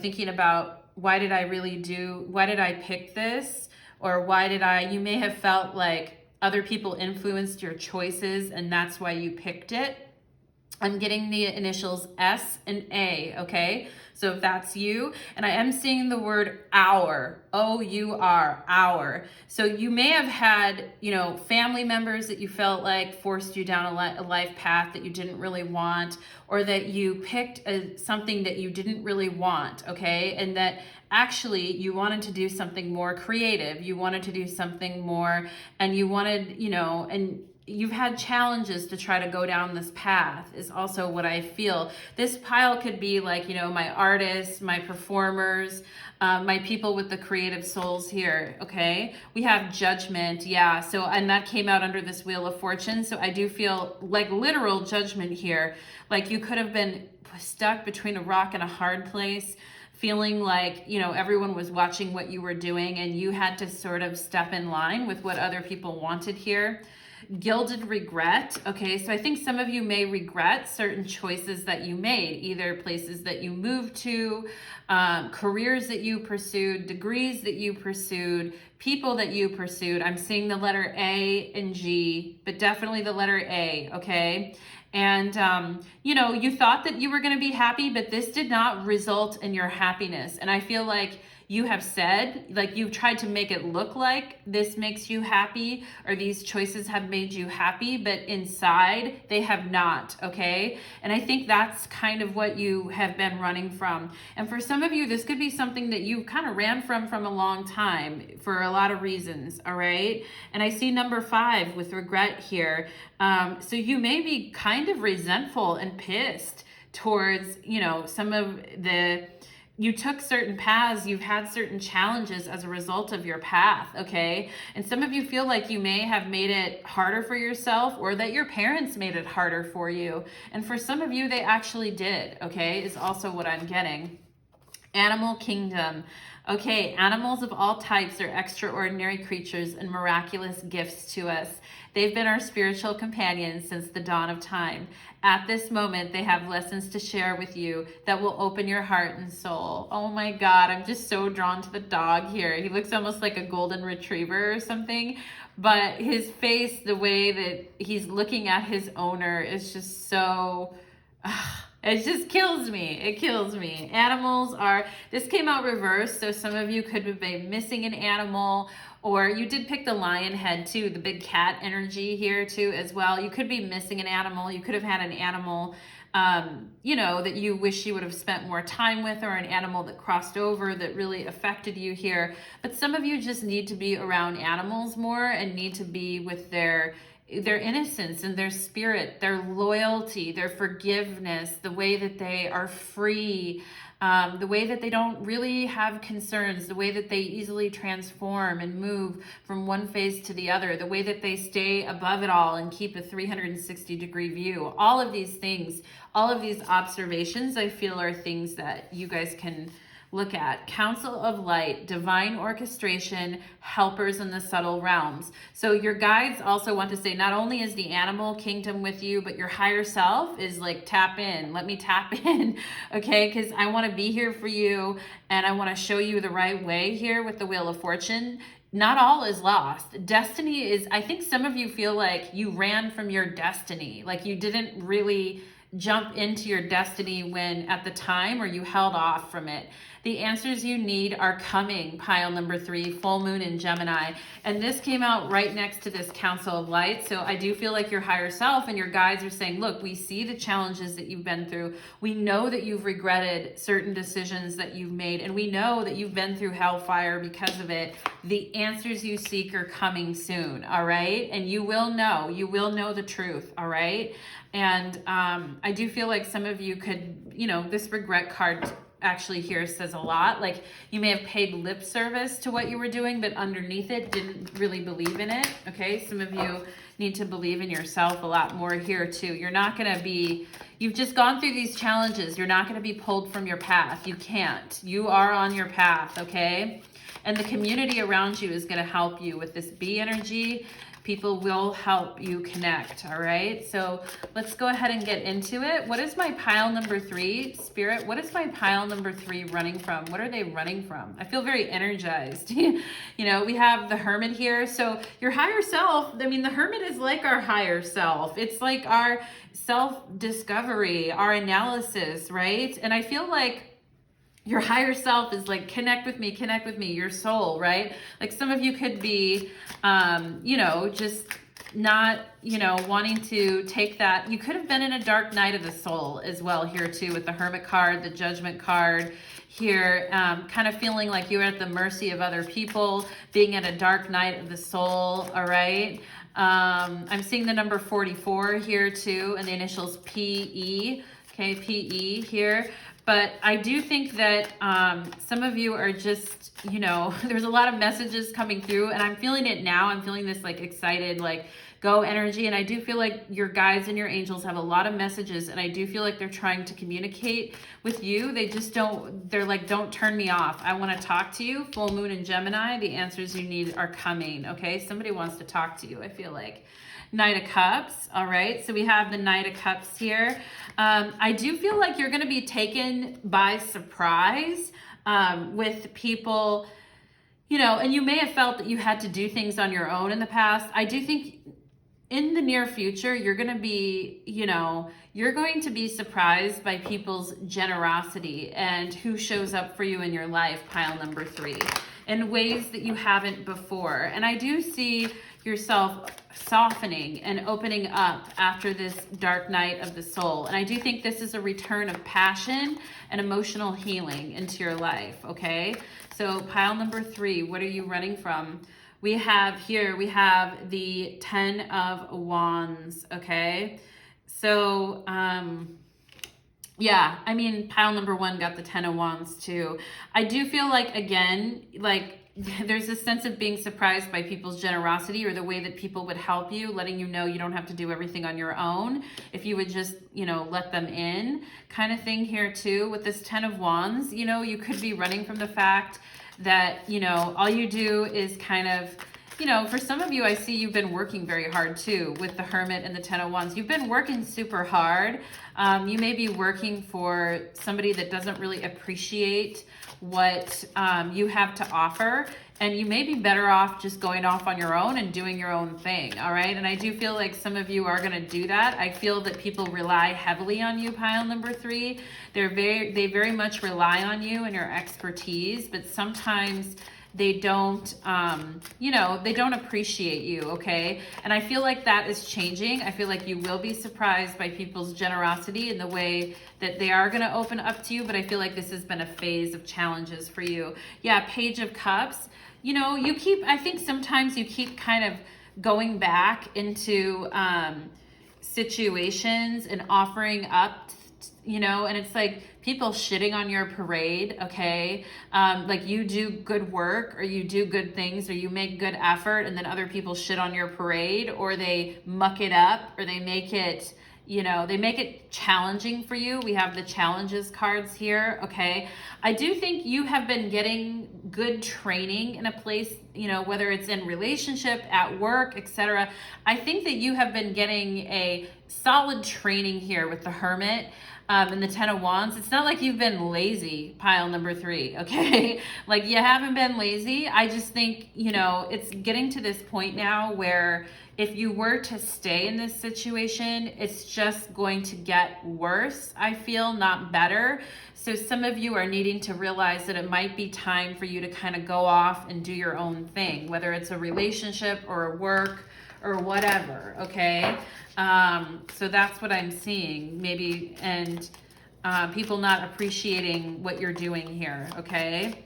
thinking about, why did I pick this? Or you may have felt like other people influenced your choices and that's why you picked it. I'm getting the initials S and A, okay? So if that's you, and I am seeing the word hour, O-U-R, hour. So you may have had, family members that you felt like forced you down a life path that you didn't really want, or that you picked something that you didn't really want, okay? And that actually you wanted to do something more creative. You wanted to do something more, and you wanted, and you've had challenges to try to go down this path is also what I feel. This pile could be like, my artists, my performers, my people with the creative souls here, okay? We have judgment, yeah. So, and that came out under this Wheel of Fortune. So I do feel like literal judgment here. Like you could have been stuck between a rock and a hard place, feeling like, everyone was watching what you were doing and you had to sort of step in line with what other people wanted here. Gilded regret. Okay, so I think some of you may regret certain choices that you made, either places that you moved to, careers that you pursued, degrees that you pursued, people that you pursued. I'm seeing the letter A and G, but definitely the letter A, okay? And, you thought that you were going to be happy, but this did not result in your happiness. And I feel like you have said, like you've tried to make it look like this makes you happy or these choices have made you happy, but inside they have not, okay? And I think that's kind of what you have been running from. And for some of you, this could be something that you kind of ran from a long time for a lot of reasons, all right? And I see number 5 with regret here. So you may be kind of resentful and pissed towards, some of you took certain paths, you've had certain challenges as a result of your path, okay? And some of you feel like you may have made it harder for yourself or that your parents made it harder for you. And for some of you, they actually did, okay, is also what I'm getting. Animal kingdom. Okay, animals of all types are extraordinary creatures and miraculous gifts to us. They've been our spiritual companions since the dawn of time. At this moment, they have lessons to share with you that will open your heart and soul. Oh my God, I'm just so drawn to the dog here. He looks almost like a golden retriever or something, but his face, the way that he's looking at his owner is just so... It just kills me. It kills me. Animals are, this came out reversed, so some of you could have been missing an animal, or you did pick the lion head too, the big cat energy here too as well. You could be missing an animal. You could have had an animal, that you wish you would have spent more time with, or an animal that crossed over that really affected you here. But some of you just need to be around animals more and need to be with their their innocence and their spirit, their loyalty, their forgiveness, the way that they are free, the way that they don't really have concerns, the way that they easily transform and move from one phase to the other, the way that they stay above it all and keep a 360-degree view. All of these things, all of these observations, I feel are things that you guys can look at. Council of Light, divine orchestration, helpers in the subtle realms. So your guides also want to say, not only is the animal kingdom with you, but your higher self is like, tap in, let me tap in, okay? Because I want to be here for you, and I want to show you the right way here with the Wheel of Fortune. Not all is lost. Destiny is, I think some of you feel like you ran from your destiny, like you didn't really jump into your destiny when at the time, or you held off from it. The answers you need are coming, pile number 3, full moon in Gemini. And this came out right next to this Council of Light. So I do feel like your higher self and your guides are saying, look, we see the challenges that you've been through. We know that you've regretted certain decisions that you've made, and we know that you've been through hellfire because of it. The answers you seek are coming soon, all right? And you will know the truth, all right? And I do feel like some of you could, this regret card actually here says a lot. Like you may have paid lip service to what you were doing, but underneath it didn't really believe in it. Okay. Some of you need to believe in yourself a lot more here too. You're not going to be, you've just gone through these challenges. You're not going to be pulled from your path. You can't. You are on your path. Okay. And the community around you is going to help you with this B energy. People will help you connect, all right? So let's go ahead and get into it. What is my pile number 3? Spirit, what is my pile number 3 running from? What are they running from? I feel very energized. We have the Hermit here. So your higher self, the Hermit is like our higher self. It's like our self-discovery, our analysis, right? And I feel like your higher self is like, connect with me, your soul, right? Like some of you could be, just not, wanting to take that. You could have been in a dark night of the soul as well here too, with the Hermit card, the Judgment card here, kind of feeling like you're at the mercy of other people, being at a dark night of the soul, all right? I'm seeing the number 44 here too, and the initials PE, okay, PE here. But I do think that some of you are just, there's a lot of messages coming through, and I'm feeling it now. I'm feeling this like excited, like go energy. And I do feel like your guides and your angels have a lot of messages, and I do feel like they're trying to communicate with you. They just they're like, don't turn me off. I want to talk to you. Full moon in Gemini. The answers you need are coming. Okay. Somebody wants to talk to you. I feel like. Knight of Cups. All right. So we have the Knight of Cups here. I do feel like you're going to be taken by surprise with people, and you may have felt that you had to do things on your own in the past. I do think in the near future, you're going to be, you're going to be surprised by people's generosity and who shows up for you in your life, pile number 3, in ways that you haven't before. And I do see yourself softening and opening up after this dark night of the soul. And I do think this is a return of passion and emotional healing into your life, okay? So pile number 3, what are you running from? We have the 10 of Wands, okay? So, yeah, pile number 1 got the 10 of Wands too. I do feel like, again, like there's a sense of being surprised by people's generosity or the way that people would help you, letting you know you don't have to do everything on your own. If you would just, let them in kind of thing here too. With this 10 of Wands, you could be running from the fact that, all you do is kind of, for some of you, I see you've been working very hard too with the Hermit and the 10 of Wands. You've been working super hard. You may be working for somebody that doesn't really appreciate what you have to offer, and you may be better off just going off on your own and doing your own thing, all right? And I do feel like some of you are going to do that. I feel that people rely heavily on you, pile number 3. They very much rely on you and your expertise, but sometimes they don't, they don't appreciate you, okay? And I feel like that is changing. I feel like you will be surprised by people's generosity and the way that they are gonna open up to you, but I feel like this has been a phase of challenges for you. Yeah, Page of Cups. I think sometimes you keep kind of going back into situations and offering up, you know, and it's like people shitting on your parade, okay? Like you do good work or you do good things or you make good effort, and then other people shit on your parade, or they muck it up, or they make it, you know, they make it challenging for you. We have the challenges cards here, okay? I do think you have been getting good training in a place, you know, whether it's in relationship, at work, etc. I think that you have been getting a solid training here with the Hermit and the Ten of Wands. It's not like you've been lazy, pile number 3, okay? Like you haven't been lazy. I just think, you know, it's getting to this point now where if you were to stay in this situation, it's just going to get worse, I feel, not better. So some of you are needing to realize that it might be time for you to kind of go off and do your own thing, whether it's a relationship or a work or whatever, okay? So that's what I'm seeing, maybe, and people not appreciating what you're doing here, okay?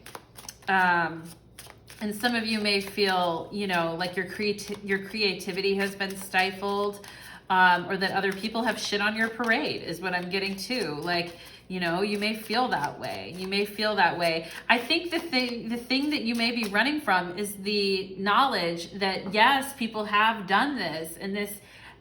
And some of you may feel, you know, like your creativity has been stifled, or that other people have shit on your parade is what I'm getting to. Like, you know, you may feel that way. You may feel that way. I think the thing that you may be running from is the knowledge that, yes, people have done this and this,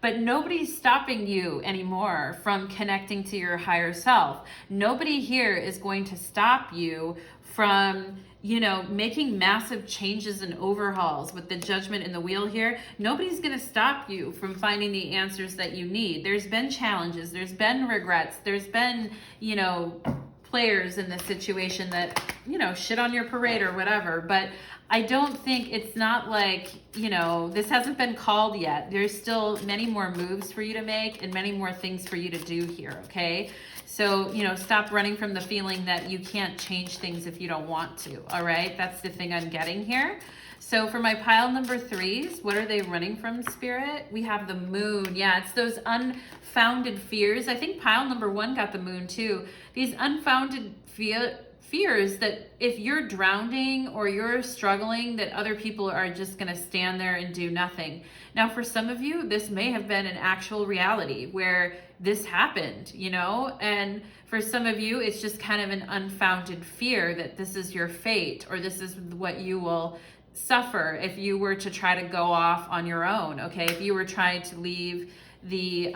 but nobody's stopping you anymore from connecting to your higher self. Nobody here is going to stop you from, you know, making massive changes and overhauls with the Judgment in the Wheel here. Nobody's going to stop you from finding the answers that you need. There's been challenges, there's been regrets, there's been, you know, players in this situation that, you know, shit on your parade or whatever, but I don't think, it's not like, you know, this hasn't been called yet. There's still many more moves for you to make and many more things for you to do here, okay? So, you know, stop running from the feeling that you can't change things if you don't want to, all right? That's the thing I'm getting here. So for my pile number 3s, what are they running from, Spirit? We have the Moon. Yeah, it's those unfounded fears. I think pile number 1 got the Moon too. These unfounded fears that if you're drowning or you're struggling, that other people are just going to stand there and do nothing. Now, for some of you, this may have been an actual reality where this happened, you know, and for some of you, it's just kind of an unfounded fear that this is your fate, or this is what you will suffer if you were to try to go off on your own, okay? If you were trying to leave the,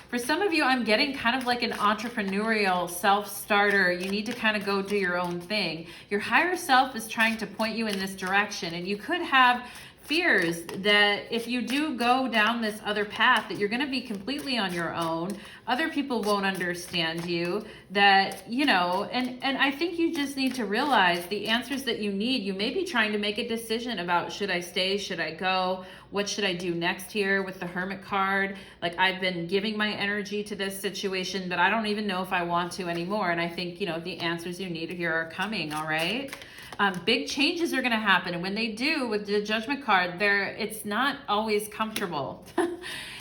for some of you, I'm getting kind of like an entrepreneurial self-starter. You need to kind of go do your own thing. Your higher self is trying to point you in this direction, and you could have fears that if you do go down this other path, that you're going to be completely on your own. Other people won't understand you, that, you know, and I think you just need to realize the answers that you need. You may be trying to make a decision about, should I stay? Should I go? What should I do next here with the Hermit card? Like, I've been giving my energy to this situation that I don't even know if I want to anymore. And I think, you know, the answers you need here are coming, all right? Big changes are going to happen. And when they do, with the Judgment card, it's not always comfortable.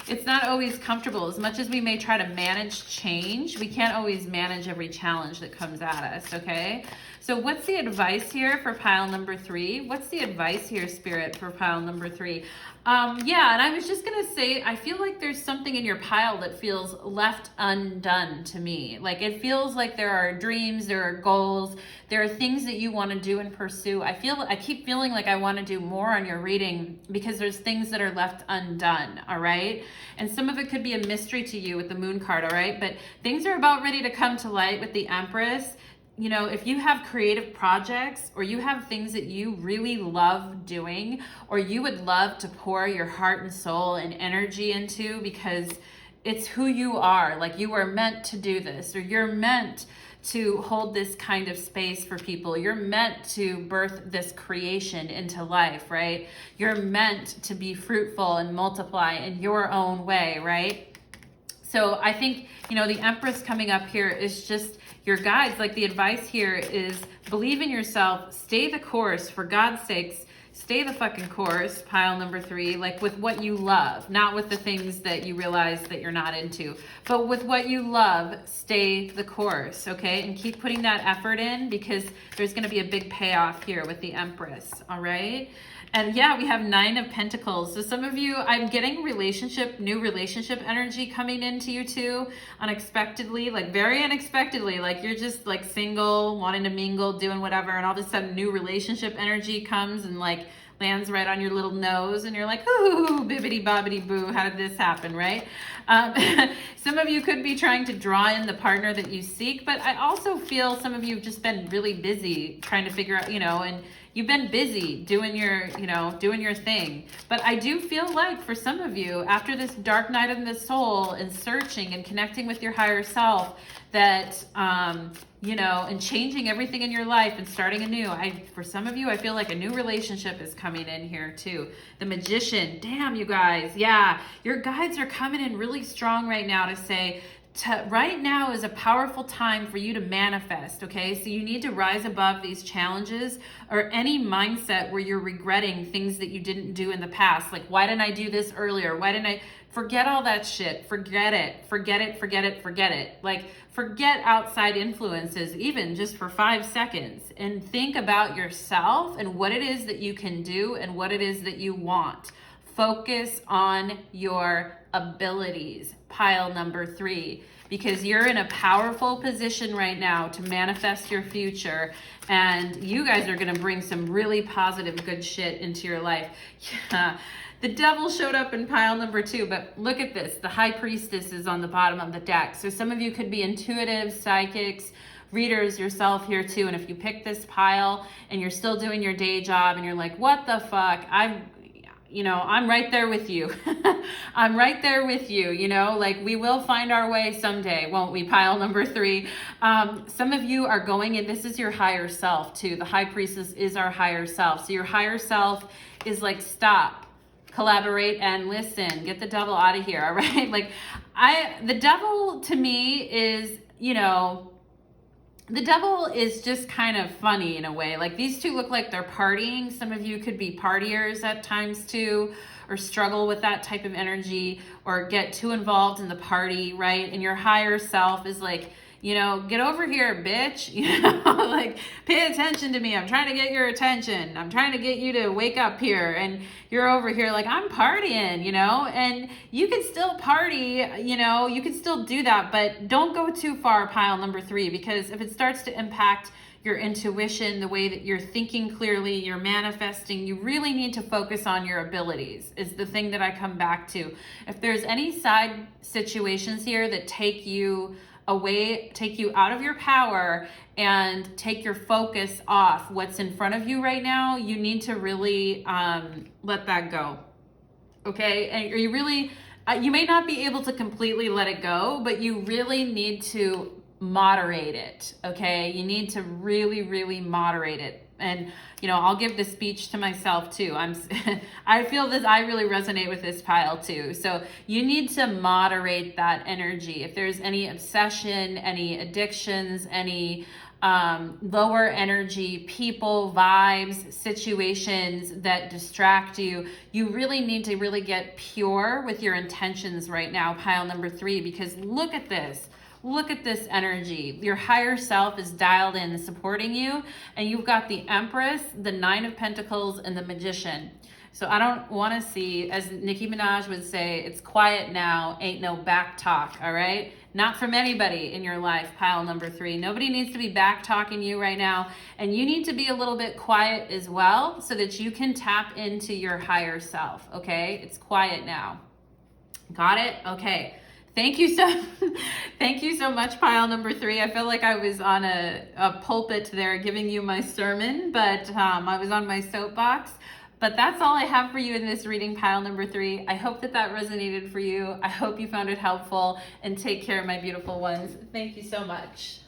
It's not always comfortable. As much as we may try to manage change, we can't always manage every challenge that comes at us, okay? So what's the advice here for pile number 3? What's the advice here, Spirit, for pile number 3? Yeah, and I was just going to say, I feel like there's something in your pile that feels left undone to me. Like, it feels like there are dreams, there are goals, there are things that you want to do and pursue. I keep feeling like I want to do more on your reading because there's things that are left undone, all right? And some of it could be a mystery to you with the Moon card, all right? But things are about ready to come to light with the Empress. You know, if you have creative projects, or you have things that you really love doing, or you would love to pour your heart and soul and energy into because it's who you are, like you are meant to do this, or you're meant to hold this kind of space for people. You're meant to birth this creation into life, right? You're meant to be fruitful and multiply in your own way, right? So I think, you know, the Empress coming up here is just your guides. Like, the advice here is believe in yourself, stay the course, for God's sakes, stay the fucking course, pile number 3, like with what you love, not with the things that you realize that you're not into, but with what you love, stay the course, okay? And keep putting that effort in, because there's going to be a big payoff here with the Empress, all right? And yeah, we have 9 of Pentacles. So some of you, I'm getting new relationship energy coming into you too, unexpectedly, like very unexpectedly, like you're just like single, wanting to mingle, doing whatever, and all of a sudden new relationship energy comes and like lands right on your little nose, and you're like, ooh, bibbity bobbity boo, how did this happen, right? Some of you could be trying to draw in the partner that you seek, but I also feel some of you have just been really busy trying to figure out, and you've been busy doing your, doing your thing. But I do feel like for some of you, after this dark night of the soul and searching and connecting with your higher self, that, and changing everything in your life and starting anew. For some of you, I feel like a new relationship is coming in here too. The Magician, damn you guys. Yeah, your guides are coming in really strong right now to say, right now is a powerful time for you to manifest, okay? So you need to rise above these challenges or any mindset where you're regretting things that you didn't do in the past. Like, why didn't I do this earlier? Why didn't I? Forget all that shit. Forget it. Forget it. Forget it. Forget it. Like, forget outside influences, even just for 5 seconds, and think about yourself and what it is that you can do and what it is that you want. Focus on your abilities, pile number 3, because you're in a powerful position right now to manifest your future, and you guys are going to bring some really positive, good shit into your life. Yeah. The Devil showed up in pile number 2, but look at this. The High Priestess is on the bottom of the deck. So some of you could be intuitives, psychics, readers yourself here too. And if you pick this pile and you're still doing your day job and you're like, what the fuck? I'm right there with you. I'm right there with you, like we will find our way someday, won't we? Pile number 3. Some of you are going in, this is your higher self too. The High Priestess is our higher self. So your higher self is like, stop, collaborate, and listen. Get the devil out of here, all right? Like, the devil to me is, the devil is just kind of funny in a way. Like, these two look like they're partying. Some of you could be partiers at times too, or struggle with that type of energy, or get too involved in the party, right? And your higher self is like, get over here, bitch. Like, pay attention to me. I'm trying to get your attention. I'm trying to get you to wake up here. And you're over here like, I'm partying, and you can still party, you can still do that, but don't go too far, pile number 3, because if it starts to impact your intuition, the way that you're thinking clearly, you're manifesting, you really need to focus on your abilities, is the thing that I come back to. If there's any side situations here that take you away, take you out of your power and take your focus off what's in front of you right now, you need to really let that go, okay? And you really, you may not be able to completely let it go, but you really need to moderate it, okay? You need to really, really moderate it. And, I'll give the speech to myself too. I feel this, I really resonate with this pile too. So you need to moderate that energy. If there's any obsession, any addictions, any lower energy people, vibes, situations that distract you, you really need to really get pure with your intentions right now, pile number 3, because look at this. Look at this energy. Your higher self is dialed in, supporting you, and you've got the Empress, the 9 of Pentacles, and the Magician. So I don't want to see, as Nicki Minaj would say, it's quiet now, ain't no back talk, all right? Not from anybody in your life, pile number 3. Nobody needs to be back talking you right now, and you need to be a little bit quiet as well so that you can tap into your higher self, okay? It's quiet now. Got it? Okay. Thank you so much, pile number 3. I feel like I was on a pulpit there giving you my sermon, but I was on my soapbox. But that's all I have for you in this reading, pile number 3. I hope that resonated for you. I hope you found it helpful, and take care, my beautiful ones. Thank you so much.